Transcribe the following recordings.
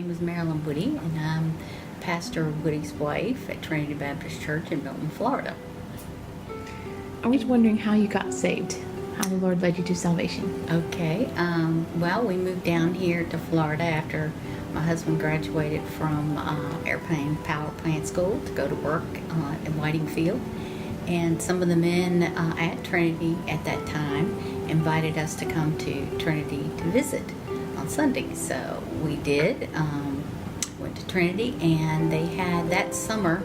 name is Marilyn Woody, and I'm Pastor Woody's wife at Trinity Baptist Church in Milton, Florida. I was wondering how you got saved, how the Lord led you to salvation. Okay, well, we moved down here to Florida after my husband graduated from airplane power plant school to go to work in Whiting Field. And some of the men at Trinity at that time invited us to come to Trinity to visit on Sundays. So we did, went to Trinity, and they had that summer,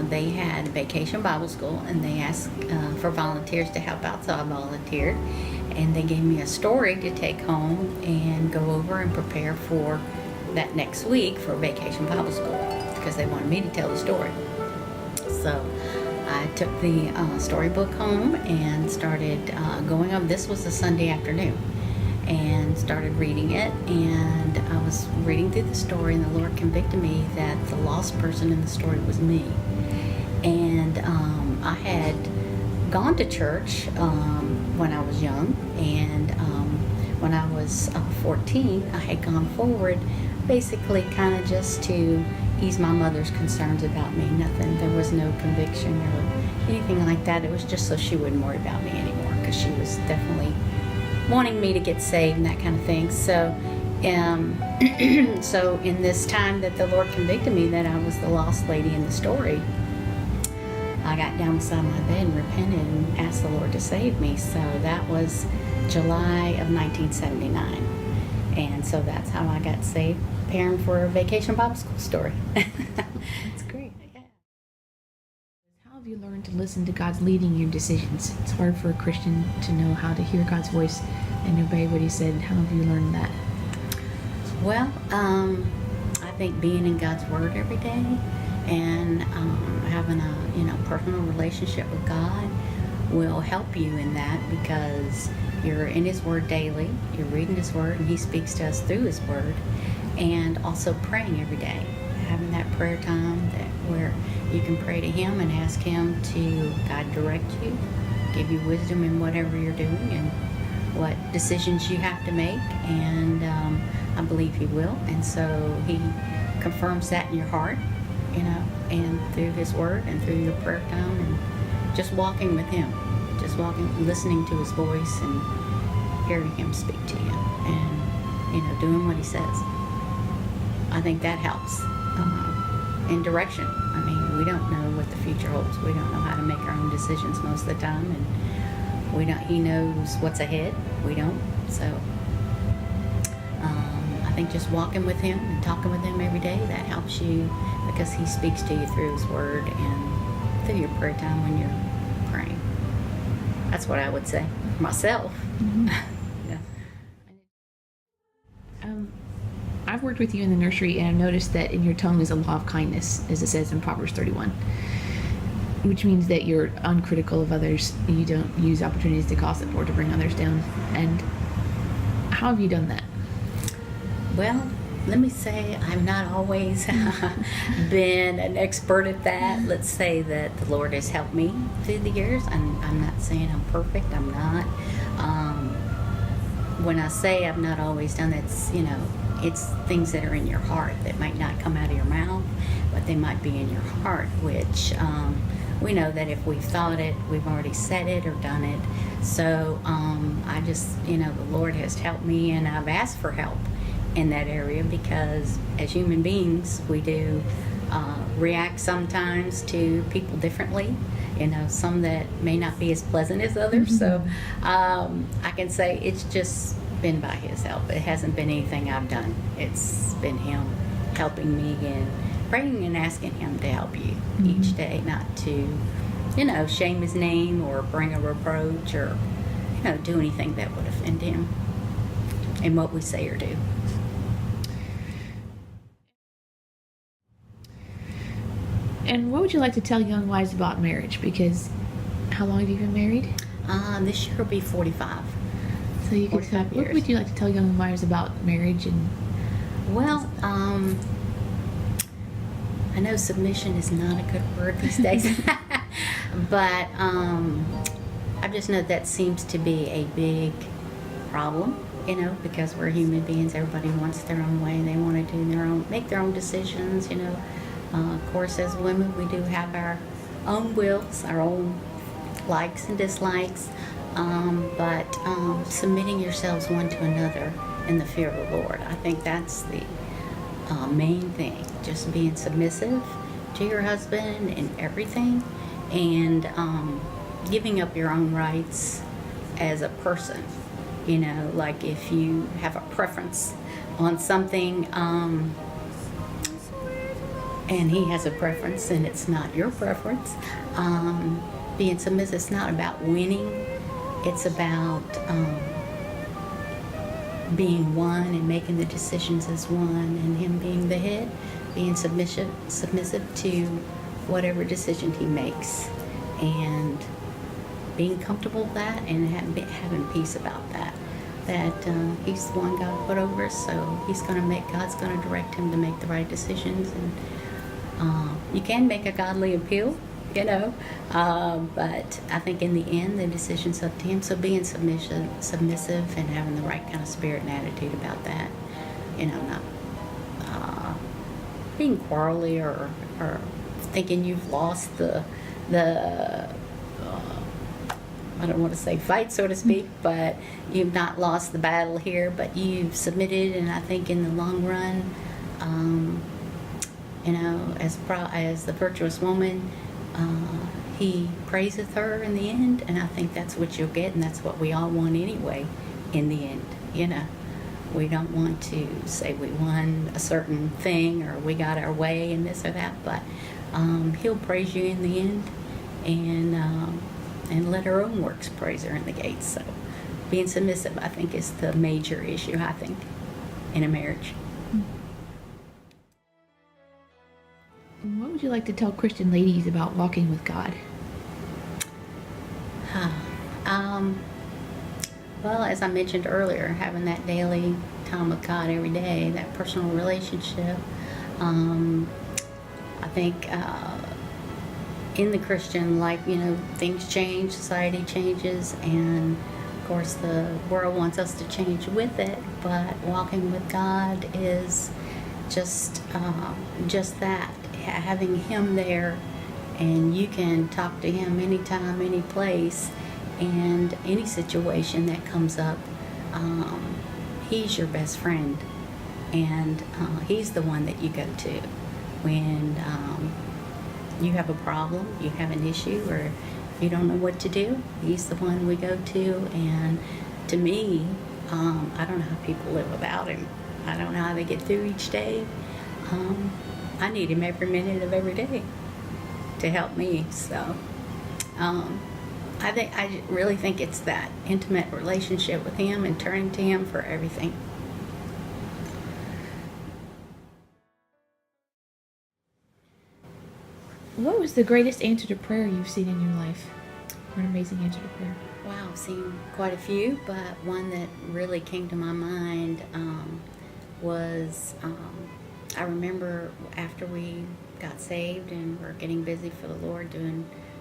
they had Vacation Bible School, and they asked for volunteers to help out, so I volunteered. And they gave me a story to take home and go over and prepare for that next week for Vacation Bible School, because they wanted me to tell the story. So I took the storybook home and started going on. This was a Sunday afternoon, and started reading it, and I was reading through the story, and the Lord convicted me that the lost person in the story was me. And I had gone to church when I was young, and when I was 14, I had gone forward basically kind of just to ease my mother's concerns about me. Nothing, there was no conviction or anything like that. It was just so she wouldn't worry about me anymore, because she was definitely wanting me to get saved and that kind of thing. So so in this time that the Lord convicted me that I was the lost lady in the story, I got down beside my bed and repented and asked the Lord to save me. So that was July of 1979. And so that's how I got saved, preparing for a Vacation Bible School story. That's great. Yeah. How have you learned to listen to God's leading your decisions? It's hard for a Christian to know how to hear God's voice and obey what He said. How have you learned that? Well, I think being in God's Word every day and having a personal relationship with God will help you in that, because you're in His Word daily, you're reading His Word, and He speaks to us through His Word, and also praying every day, having that prayer time where you can pray to Him and ask Him to guide, direct you, give you wisdom in whatever you're doing and what decisions you have to make, and I believe He will, and so He confirms that in your heart, and through His Word and through your prayer time, and just walking with Him, just walking, listening to His voice and hearing Him speak to you, and doing what He says. I think that helps in direction. I mean, we don't know what the future holds. We don't know how to make our own decisions most of the time, and we don't. He knows what's ahead. We don't. So I think just walking with Him and talking with Him every day, that helps you, because He speaks to you through His Word and through your prayer time when you're praying. That's what I would say for myself. Mm-hmm. Yeah. I've worked with you in the nursery, and I've noticed that in your tongue is a law of kindness, as it says in Proverbs 31, which means that you're uncritical of others. You don't use opportunities to gossip or to bring others down. And how have you done that? Well, let me say I've not always been an expert at that. Let's say that the Lord has helped me through the years. I'm not saying I'm perfect. I'm not. When I say I've not always done that, it's things that are in your heart that might not come out of your mouth, but they might be in your heart, which we know that if we've thought it, we've already said it or done it. So I just, the Lord has helped me, and I've asked for help in that area, because as human beings, we do react sometimes to people differently, some that may not be as pleasant as others. Mm-hmm. So I can say it's just been by His help. It hasn't been anything I've done. It's been Him helping me and praying and asking Him to help you each day, not to, shame His name or bring a reproach or, do anything that would offend Him in what we say or do. And what would you like to tell young wives about marriage? Because how long have you been married? This year will be 45. So you could tell, what would you like to tell young wives about marriage? And well, I know submission is not a good word these days, but I just know that seems to be a big problem you know, because we're human beings. Everybody wants their own way. They want to make their own decisions, you know. Of course, as women, we do have our own wills, our own likes and dislikes, but submitting yourselves one to another in the fear of the Lord. I think that's the main thing, just being submissive to your husband in everything, and giving up your own rights as a person. You know, like if you have a preference on something, and he has a preference and it's not your preference, being submissive is not about winning. It's about being one and making the decisions as one, and him being the head, being submissive to whatever decision he makes, and being comfortable with that, and having peace about that. That he's the one God put over us, so God's going to direct him to make the right decisions. And you can make a godly appeal, you know, but I think in the end the decision's up to him. So being submissive and having the right kind of spirit and attitude about that, you know, not being quarrelly or thinking you've lost the I don't want to say fight, so to speak, but you've not lost the battle here, but you've submitted. And I think in the long run, you know, as the virtuous woman, he praiseth her in the end, and I think that's what you'll get, and that's what we all want anyway in the end. You know, we don't want to say we won a certain thing or we got our way and this or that, but he'll praise you in the end, and let her own works praise her in the gates. So being submissive, I think, is the major issue, I think, in a marriage. What would you like to tell Christian ladies about walking with God? Well, as I mentioned earlier, having that daily time with God every day, that personal relationship. I think in the Christian life, you know, things change, society changes, and of course the world wants us to change with it, but walking with God is just that, having him there, and you can talk to him anytime, any place, and any situation that comes up. He's your best friend, and he's the one that you go to when you have a problem, you have an issue, or you don't know what to do. He's the one we go to. And to me, I don't know how people live without him. I don't know how they get through each day. I need him every minute of every day to help me. So I really think it's that intimate relationship with him and turning to him for everything. What was the greatest answer to prayer you've seen in your life? Or an amazing answer to prayer? Wow, I've seen quite a few, but one that really came to my mind was I remember after we got saved and were getting busy for the Lord,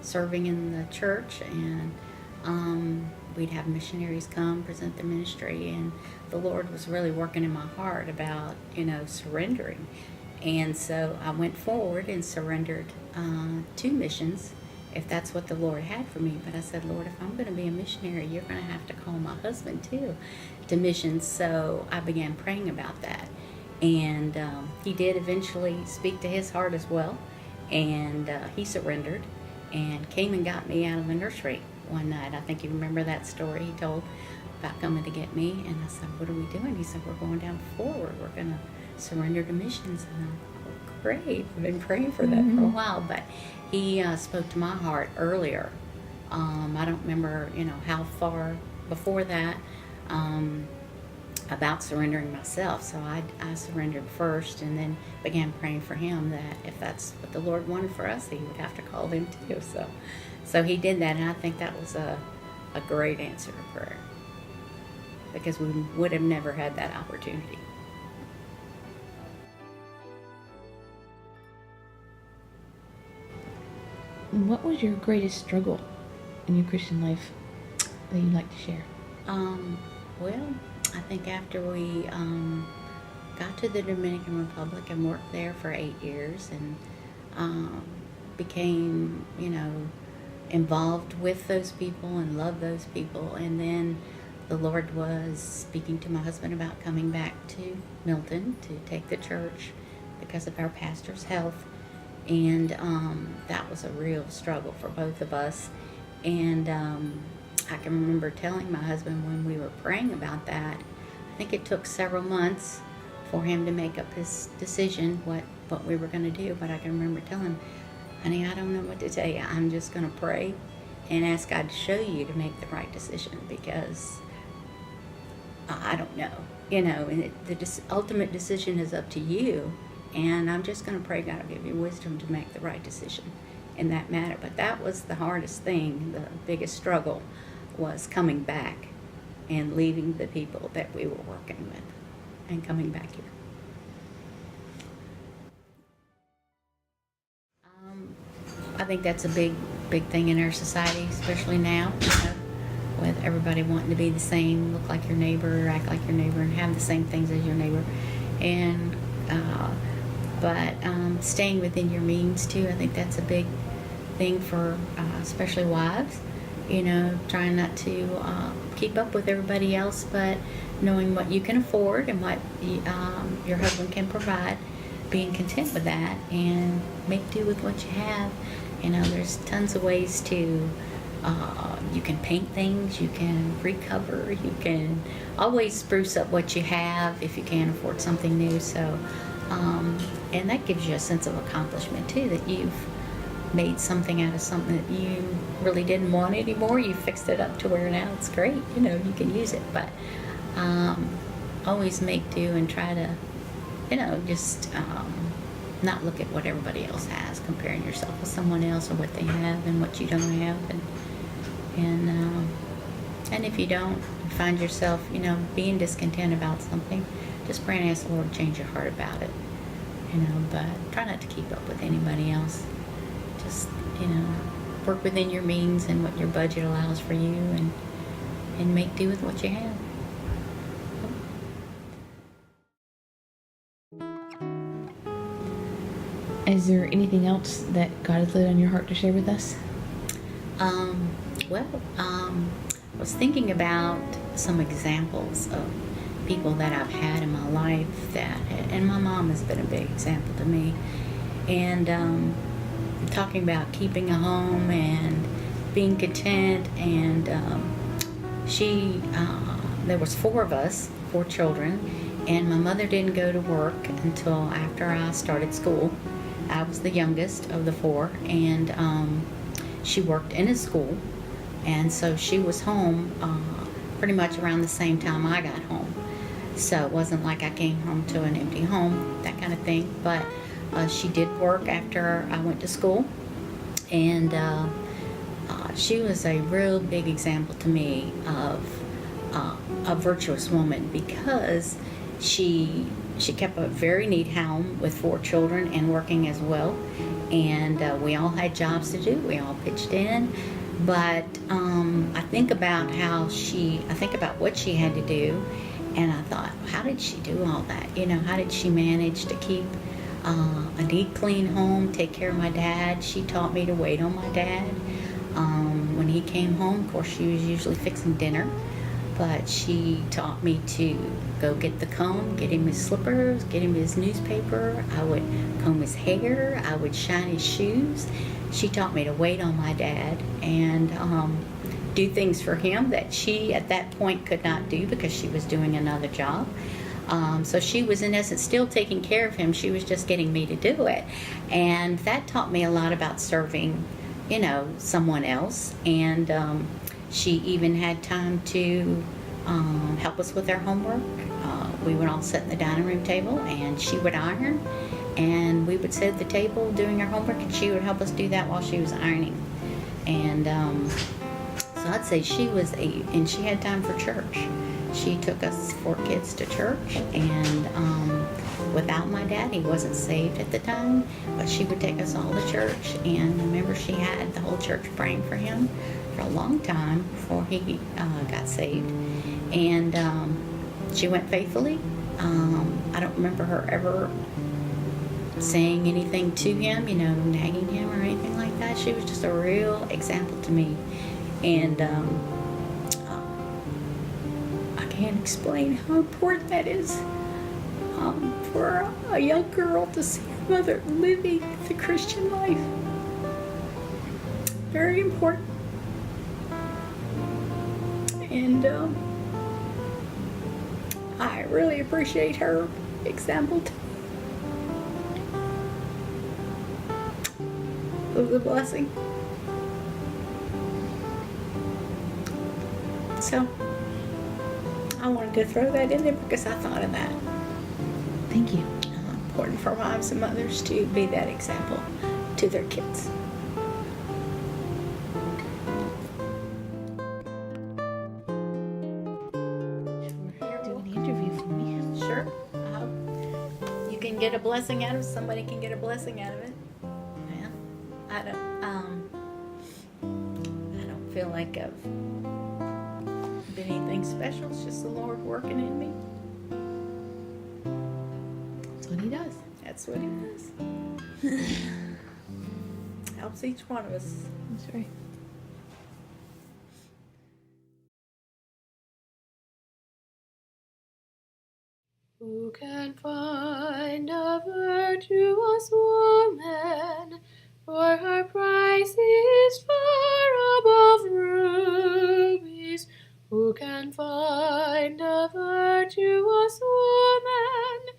serving in the church, and we'd have missionaries come present the ministry, and the Lord was really working in my heart about, you know, surrendering. And so I went forward and surrendered 2 missions, if that's what the Lord had for me. But I said, Lord, if I'm going to be a missionary, you're going to have to call my husband too to missions. So I began praying about that. And he did eventually speak to his heart as well. And he surrendered and came and got me out of the nursery one night. I think you remember that story he told about coming to get me. And I said, what are we doing? He said, we're going down forward. We're going to surrender to missions. And I'm like, oh, great. I've been praying for that for a while. But he spoke to my heart earlier. I don't remember, you know, how far before that, about surrendering myself. So I surrendered first, and then began praying for him that if that's what the Lord wanted for us, he would have to call him too. So he did that, and I think that was a great answer to prayer, because we would have never had that opportunity. What was your greatest struggle in your Christian life that you'd like to share? Well, I think after we got to the Dominican Republic and worked there for 8 years and became, involved with those people and loved those people. And then the Lord was speaking to my husband about coming back to Milton to take the church because of our pastor's health. And that was a real struggle for both of us. And I can remember telling my husband when we were praying about that, I think it took several months for him to make up his decision what we were going to do. But I can remember telling him, honey, I don't know what to tell you. I'm just going to pray and ask God to show you to make the right decision, because I don't know. And the ultimate decision is up to you. And I'm just going to pray God will give you wisdom to make the right decision in that matter. But that was the hardest thing. The biggest struggle was coming back and leaving the people that we were working with and coming back here. I think that's a big thing in our society, especially now, with everybody wanting to be the same, look like your neighbor, act like your neighbor, and have the same things as your neighbor. And but staying within your means too, I think that's a big thing for especially wives. Trying not to keep up with everybody else, but knowing what you can afford and what your husband can provide, being content with that, and make do with what you have. There's tons of ways to, you can paint things, you can recover, you can always spruce up what you have if you can't afford something new. So, and that gives you a sense of accomplishment too, that you've made something out of something that you really didn't want anymore. You fixed it up to where now it's great. You can use it. But always make do and try to, just not look at what everybody else has, comparing yourself with someone else or what they have and what you don't have. And if you don't, you find yourself, being discontent about something, just pray and ask the Lord to change your heart about it. But try not to keep up with anybody else. Just, work within your means and what your budget allows for you, and make do with what you have. Is there anything else that God has laid on your heart to share with us? I was thinking about some examples of people that I've had in my life and my mom has been a big example to me. And talking about keeping a home and being content, and there was 4 of us, 4 children, and my mother didn't go to work until after I started school. I was the youngest of the 4, and she worked in a school, and so she was home pretty much around the same time I got home. So it wasn't like I came home to an empty home, that kind of thing. But she did work after I went to school, and she was a real big example to me of a virtuous woman, because she kept a very neat home with 4 children and working as well. And we all had jobs to do. We all pitched in. But I think about what she had to do, and I thought, how did she do all that? How did she manage to keep a neat, clean home, take care of my dad? She taught me to wait on my dad. When he came home, of course, she was usually fixing dinner, but she taught me to go get the comb, get him his slippers, get him his newspaper. I would comb his hair. I would shine his shoes. She taught me to wait on my dad and do things for him that she at that point could not do because she was doing another job. So she was in essence still taking care of him. She was just getting me to do it. And that taught me a lot about serving, someone else. And she even had time to help us with our homework. We would all sit at the dining room table, and she would iron, and we would sit at the table doing our homework, and she would help us do that while she was ironing. And so I'd say and she had time for church. She took us 4 kids to church, and without my dad, he wasn't saved at the time, but she would take us all to church. And I remember she had the whole church praying for him for a long time before he got saved. And She went faithfully. I don't remember her ever saying anything to him, nagging him or anything like that. She was just a real example to me. And I can't explain how important that is for a young girl to see her mother living the Christian life. Very important. And I really appreciate her example too. It was a blessing. So I wanted to throw that in there because I thought of that. Thank you. Important for wives and mothers to be that example to their kids. Do an interview for me. Sure. You can get a blessing out of it. Somebody can get a blessing out of it. Yeah. I don't feel like I've been anything special. It's just the Lord working in me. That's what he does. That's what He does. Helps each one of us. That's right. Who can find a virtuous woman? For her price is far above rubies. Who can find a virtuous woman?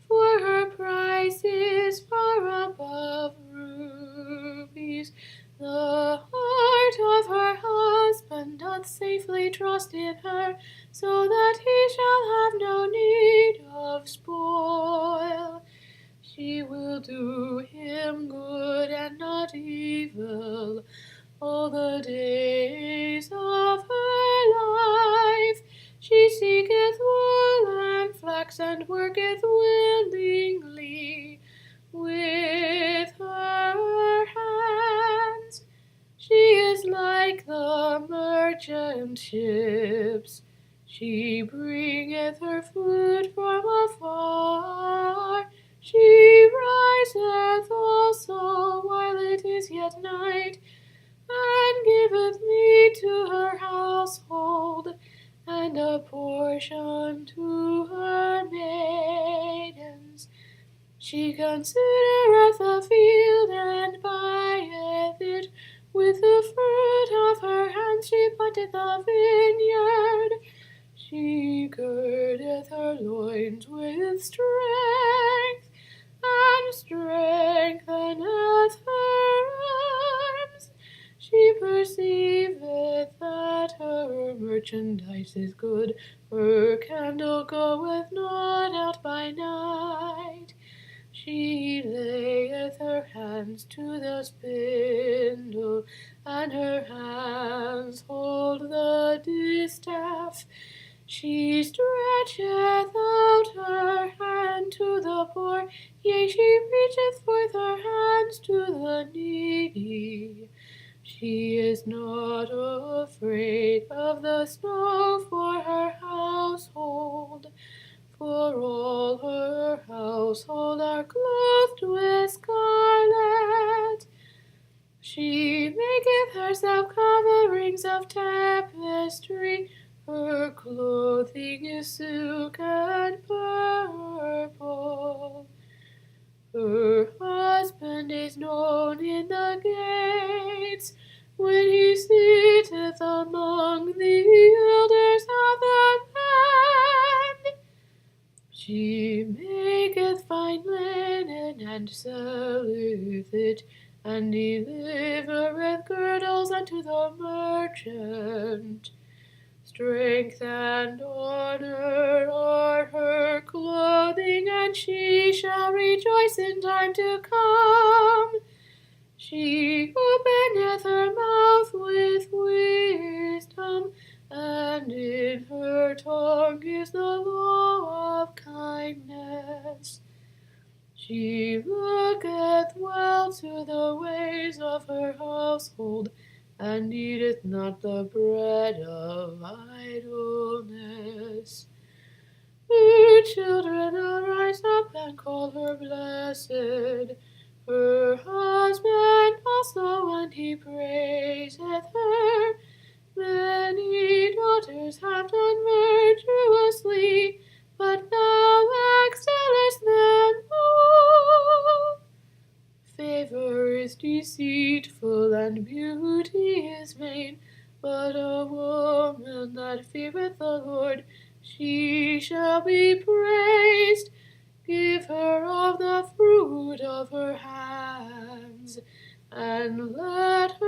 For her price is far above rubies. The heart of her husband doth safely trust in her, so that he shall have no need of spoil. She will do him good and not evil all the days of her life. She seeketh wool and flax and worketh willingly with her hands. She is like the merchant ships. She bringeth her food from afar. She riseth also while it is yet night, and giveth meat to her household, and a portion to her maidens. She considereth the field and buyeth it. With the fruit of her hands she planteth a vineyard. She girdeth her loins with strength, and strengtheneth her arms. She perceiveth that her merchandise is good. Her candle goeth not out by night. She layeth her hands to the spindle, and her hands hold the distaff. She stretcheth out her hand to the poor, yea, she reacheth forth her hands to the needy. She is not afraid of the snow for her household, for all her household are clothed with scarlet. She maketh herself coverings of tapestry. Her clothing is silk and purple. Her husband is known in the gates, when he sitteth among the elders of the land. She maketh fine linen, and selleth it, and delivereth girdles unto the merchant. Strength and honor are her clothing, and she shall rejoice in time to come. She openeth her mouth with wisdom, and in her tongue is the law of kindness. She looketh well to the ways of her household, and eateth not the bread of idleness. Her children arise up and call her blessed. Her husband also, and he praiseth her. Many daughters have done virtuously, but thou excellest them all. Favor is deceitful, and beauty is vain, but a woman that feareth the Lord, she shall be praised. Give her of the fruit of her hands, and let